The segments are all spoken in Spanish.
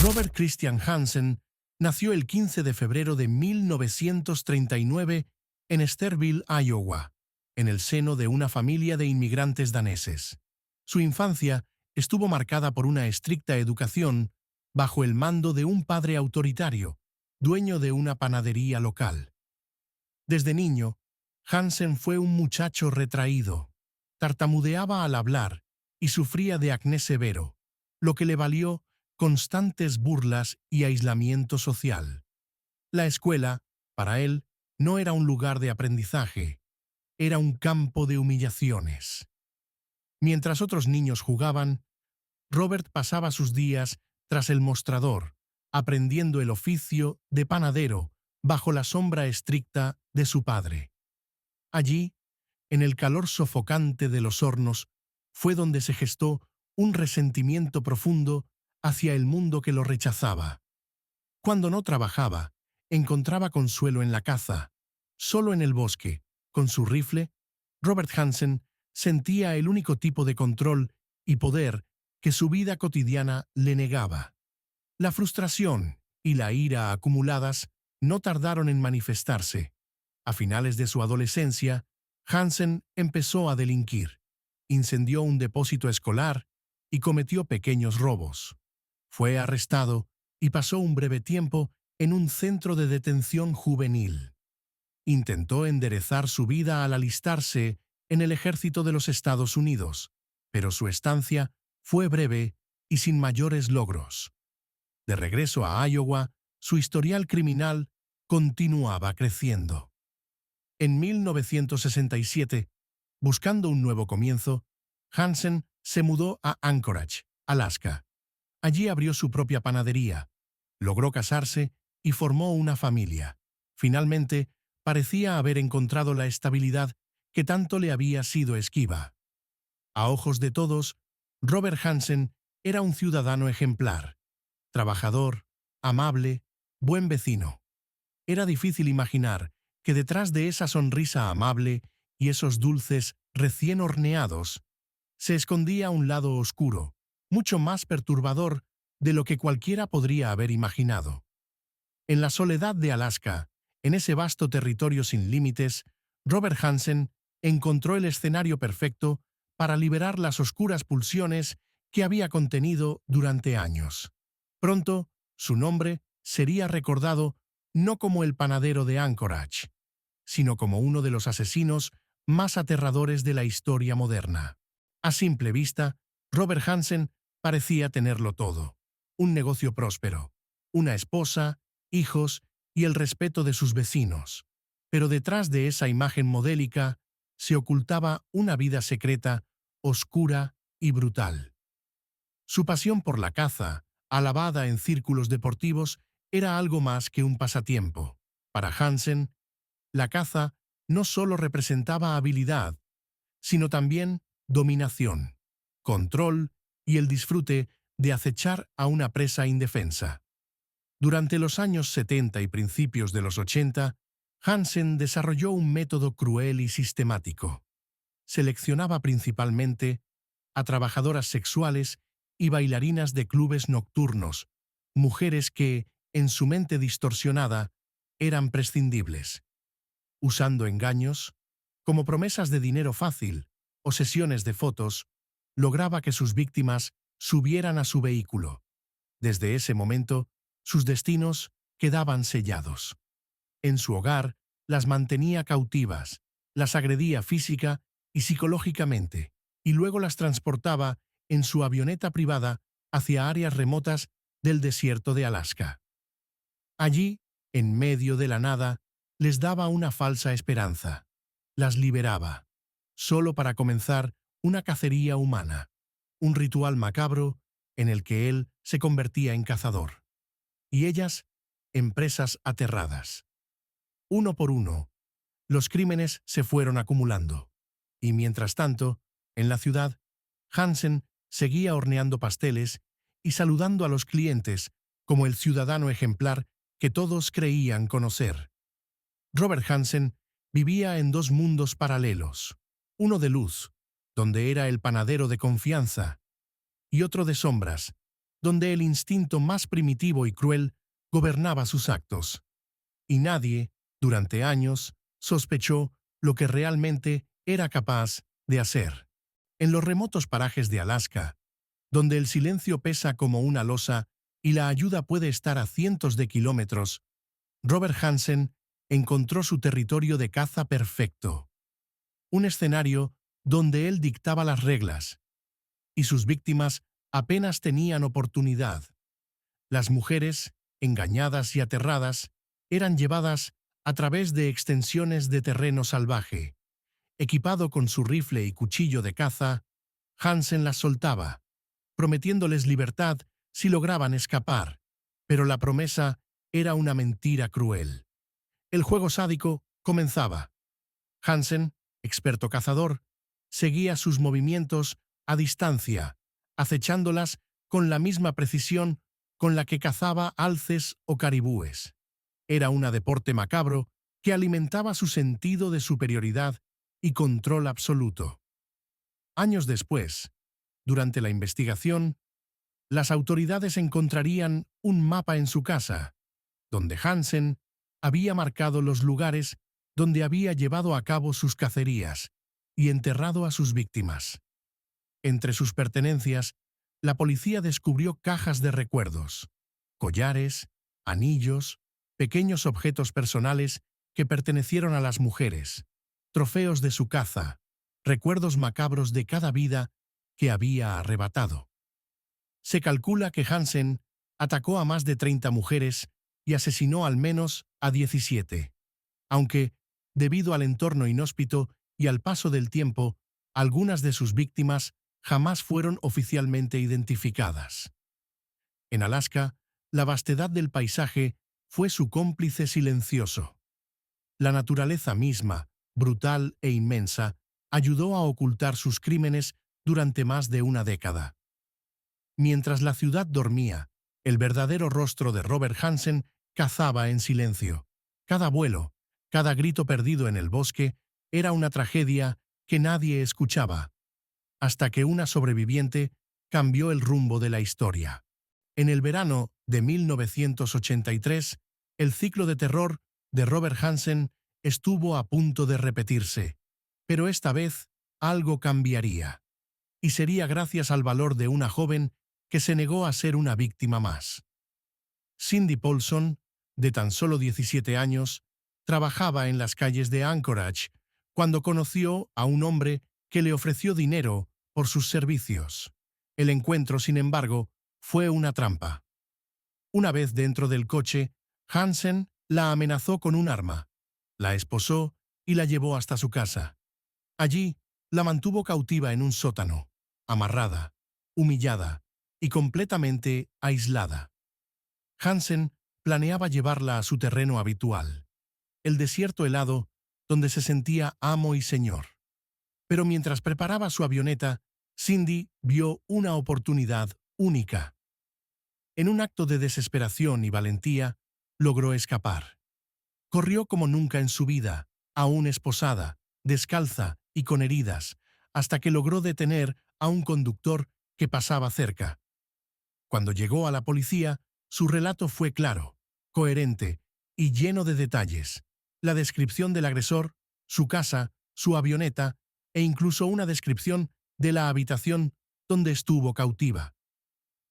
Robert Christian Hansen nació el 15 de febrero de 1939 en Sterville, Iowa, en el seno de una familia de inmigrantes daneses. Su infancia estuvo marcada por una estricta educación bajo el mando de un padre autoritario, dueño de una panadería local. Desde niño, Hansen fue un muchacho retraído, tartamudeaba al hablar y sufría de acné severo, lo que le valió constantes burlas y aislamiento social. La escuela, para él, no era un lugar de aprendizaje, era un campo de humillaciones. Mientras otros niños jugaban, Robert pasaba sus días tras el mostrador, aprendiendo el oficio de panadero bajo la sombra estricta de su padre. Allí, en el calor sofocante de los hornos, fue donde se gestó un resentimiento profundo hacia el mundo que lo rechazaba. Cuando no trabajaba, encontraba consuelo en la caza. Solo en el bosque, con su rifle, Robert Hansen sentía el único tipo de control y poder que su vida cotidiana le negaba. La frustración y la ira acumuladas no tardaron en manifestarse. A finales de su adolescencia, Hansen empezó a delinquir, incendió un depósito escolar y cometió pequeños robos. Fue arrestado y pasó un breve tiempo en un centro de detención juvenil. Intentó enderezar su vida al alistarse en el ejército de los Estados Unidos, pero su estancia fue breve y sin mayores logros. De regreso a Iowa, su historial criminal continuaba creciendo. En 1967, buscando un nuevo comienzo, Hansen se mudó a Anchorage, Alaska. Allí abrió su propia panadería, logró casarse y formó una familia. Finalmente, parecía haber encontrado la estabilidad que tanto le había sido esquiva. A ojos de todos, Robert Hansen era un ciudadano ejemplar, trabajador, amable, buen vecino. Era difícil imaginar que detrás de esa sonrisa amable y esos dulces recién horneados, se escondía un lado oscuro, mucho más perturbador de lo que cualquiera podría haber imaginado. En la soledad de Alaska, en ese vasto territorio sin límites, Robert Hansen encontró el escenario perfecto para liberar las oscuras pulsiones que había contenido durante años. Pronto, su nombre sería recordado no como el panadero de Anchorage, sino como uno de los asesinos más aterradores de la historia moderna. A simple vista, Robert Hansen parecía tenerlo todo: un negocio próspero, una esposa, hijos y el respeto de sus vecinos. Pero detrás de esa imagen modélica se ocultaba una vida secreta, oscura y brutal. Su pasión por la caza, alabada en círculos deportivos, era algo más que un pasatiempo. Para Hansen, la caza no solo representaba habilidad, sino también dominación, control y el disfrute de acechar a una presa indefensa. Durante los años 70 y principios de los 80, Hansen desarrolló un método cruel y sistemático. Seleccionaba principalmente a trabajadoras sexuales y bailarinas de clubes nocturnos, mujeres que, en su mente distorsionada, eran prescindibles. Usando engaños, como promesas de dinero fácil o sesiones de fotos, lograba que sus víctimas subieran a su vehículo. Desde ese momento, sus destinos quedaban sellados. En su hogar, las mantenía cautivas, las agredía física y psicológicamente, y luego las transportaba en su avioneta privada hacia áreas remotas del desierto de Alaska. Allí, en medio de la nada, les daba una falsa esperanza. Las liberaba, solo para comenzar una cacería humana, un ritual macabro en el que él se convertía en cazador, y ellas en presas aterradas. Uno por uno, los crímenes se fueron acumulando, y mientras tanto, en la ciudad, Hansen seguía horneando pasteles y saludando a los clientes como el ciudadano ejemplar que todos creían conocer. Robert Hansen vivía en dos mundos paralelos, uno de luz, donde era el panadero de confianza, y otro de sombras, donde el instinto más primitivo y cruel gobernaba sus actos. Y nadie, durante años, sospechó lo que realmente era capaz de hacer. En los remotos parajes de Alaska, donde el silencio pesa como una losa y la ayuda puede estar a cientos de kilómetros, Robert Hansen encontró su territorio de caza perfecto. Un escenario donde él dictaba las reglas, y sus víctimas apenas tenían oportunidad. Las mujeres, engañadas y aterradas, eran llevadas a través de extensiones de terreno salvaje. Equipado con su rifle y cuchillo de caza, Hansen las soltaba, prometiéndoles libertad si lograban escapar. Pero la promesa era una mentira cruel. El juego sádico comenzaba. Hansen, experto cazador, seguía sus movimientos a distancia, acechándolas con la misma precisión con la que cazaba alces o caribúes. Era un deporte macabro que alimentaba su sentido de superioridad y control absoluto. Años después, durante la investigación, las autoridades encontrarían un mapa en su casa, donde Hansen había marcado los lugares donde había llevado a cabo sus cacerías y enterrado a sus víctimas. Entre sus pertenencias, la policía descubrió cajas de recuerdos, collares, anillos, pequeños objetos personales que pertenecieron a las mujeres, trofeos de su caza, recuerdos macabros de cada vida que había arrebatado. Se calcula que Hansen atacó a más de 30 mujeres y asesinó al menos a 17, aunque, debido al entorno inhóspito y al paso del tiempo, algunas de sus víctimas jamás fueron oficialmente identificadas. En Alaska, la vastedad del paisaje fue su cómplice silencioso. La naturaleza misma, brutal e inmensa, ayudó a ocultar sus crímenes durante más de una década. Mientras la ciudad dormía, el verdadero rostro de Robert Hansen cazaba en silencio. Cada vuelo, cada grito perdido en el bosque, era una tragedia que nadie escuchaba, hasta que una sobreviviente cambió el rumbo de la historia. En el verano de 1983, el ciclo de terror de Robert Hansen estuvo a punto de repetirse, pero esta vez algo cambiaría. Y sería gracias al valor de una joven que se negó a ser una víctima más. Cindy Paulson, de tan solo 17 años, trabajaba en las calles de Anchorage cuando conoció a un hombre que le ofreció dinero por sus servicios. El encuentro, sin embargo, fue una trampa. Una vez dentro del coche, Hansen la amenazó con un arma, la esposó y la llevó hasta su casa. Allí, la mantuvo cautiva en un sótano, amarrada, humillada y completamente aislada. Hansen planeaba llevarla a su terreno habitual, el desierto helado donde se sentía amo y señor. Pero mientras preparaba su avioneta, Cindy vio una oportunidad única. En un acto de desesperación y valentía, logró escapar. Corrió como nunca en su vida, aún esposada, descalza y con heridas, hasta que logró detener a un conductor que pasaba cerca. Cuando llegó a la policía, su relato fue claro, coherente y lleno de detalles. La descripción del agresor, su casa, su avioneta e incluso una descripción de la habitación donde estuvo cautiva.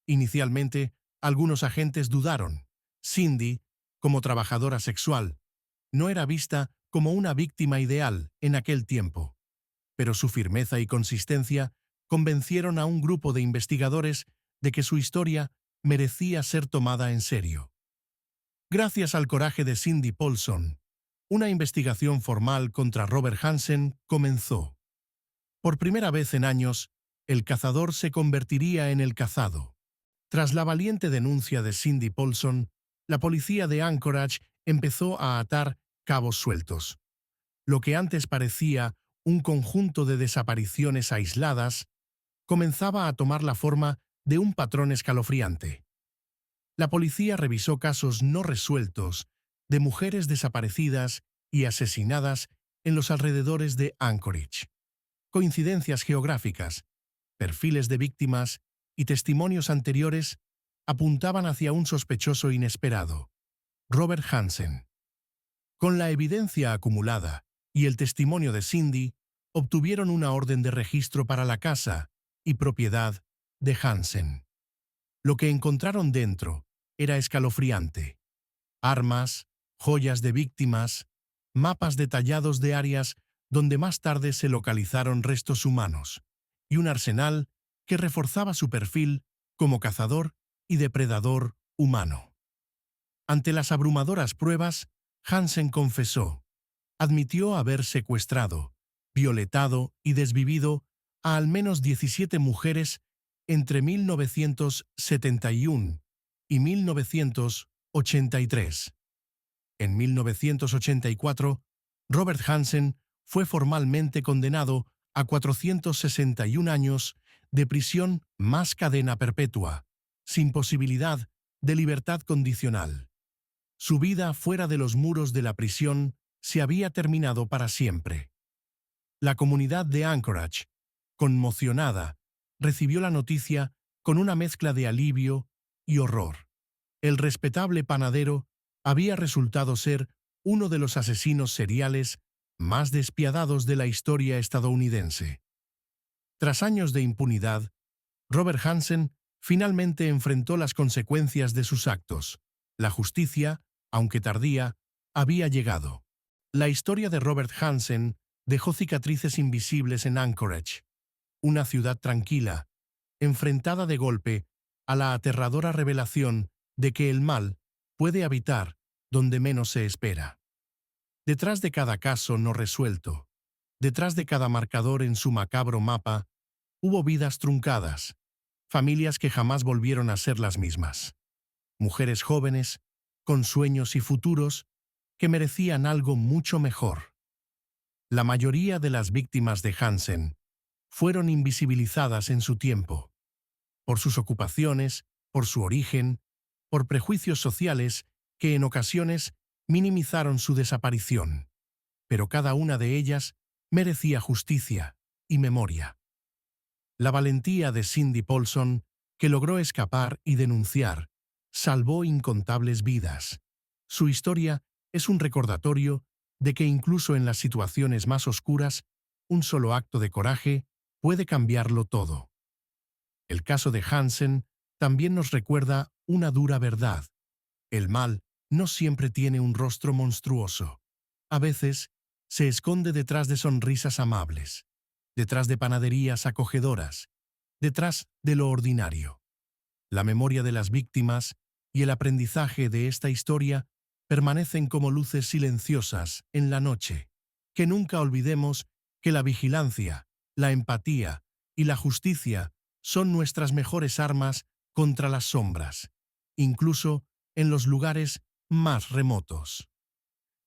Inicialmente, algunos agentes dudaron. Cindy, como trabajadora sexual, no era vista como una víctima ideal en aquel tiempo. Pero su firmeza y consistencia convencieron a un grupo de investigadores de que su historia merecía ser tomada en serio. Gracias al coraje de Cindy Paulson, una investigación formal contra Robert Hansen comenzó. Por primera vez en años, el cazador se convertiría en el cazado. Tras la valiente denuncia de Cindy Paulson, la policía de Anchorage empezó a atar cabos sueltos. Lo que antes parecía un conjunto de desapariciones aisladas, comenzaba a tomar la forma de un patrón escalofriante. La policía revisó casos no resueltos de mujeres desaparecidas y asesinadas en los alrededores de Anchorage. Coincidencias geográficas, perfiles de víctimas y testimonios anteriores apuntaban hacia un sospechoso inesperado, Robert Hansen. Con la evidencia acumulada y el testimonio de Cindy, obtuvieron una orden de registro para la casa y propiedad de Hansen. Lo que encontraron dentro era escalofriante. Armas, joyas de víctimas, mapas detallados de áreas donde más tarde se localizaron restos humanos, y un arsenal que reforzaba su perfil como cazador y depredador humano. Ante las abrumadoras pruebas, Hansen confesó, admitió haber secuestrado, violentado y desvivido a al menos 17 mujeres entre 1971 y 1983. En 1984, Robert Hansen fue formalmente condenado a 461 años de prisión más cadena perpetua, sin posibilidad de libertad condicional. Su vida fuera de los muros de la prisión se había terminado para siempre. La comunidad de Anchorage, conmocionada, recibió la noticia con una mezcla de alivio y horror. El respetable panadero había resultado ser uno de los asesinos seriales más despiadados de la historia estadounidense. Tras años de impunidad, Robert Hansen finalmente enfrentó las consecuencias de sus actos. La justicia, aunque tardía, había llegado. La historia de Robert Hansen dejó cicatrices invisibles en Anchorage, una ciudad tranquila, enfrentada de golpe a la aterradora revelación de que el mal puede habitar donde menos se espera. Detrás de cada caso no resuelto, detrás de cada marcador en su macabro mapa, hubo vidas truncadas, familias que jamás volvieron a ser las mismas. Mujeres jóvenes, con sueños y futuros, que merecían algo mucho mejor. La mayoría de las víctimas de Hansen fueron invisibilizadas en su tiempo, por sus ocupaciones, por su origen, por prejuicios sociales que en ocasiones minimizaron su desaparición. Pero cada una de ellas merecía justicia y memoria. La valentía de Cindy Paulson, que logró escapar y denunciar, salvó incontables vidas. Su historia es un recordatorio de que incluso en las situaciones más oscuras, un solo acto de coraje puede cambiarlo todo. El caso de Hansen también nos recuerda una dura verdad. El mal no siempre tiene un rostro monstruoso. A veces se esconde detrás de sonrisas amables, detrás de panaderías acogedoras, detrás de lo ordinario. La memoria de las víctimas y el aprendizaje de esta historia permanecen como luces silenciosas en la noche. Que nunca olvidemos que la vigilancia, la empatía y la justicia son nuestras mejores armas contra las sombras, incluso en los lugares más remotos.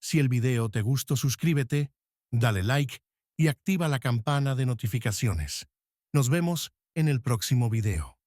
Si el video te gustó, suscríbete, dale like y activa la campana de notificaciones. Nos vemos en el próximo video.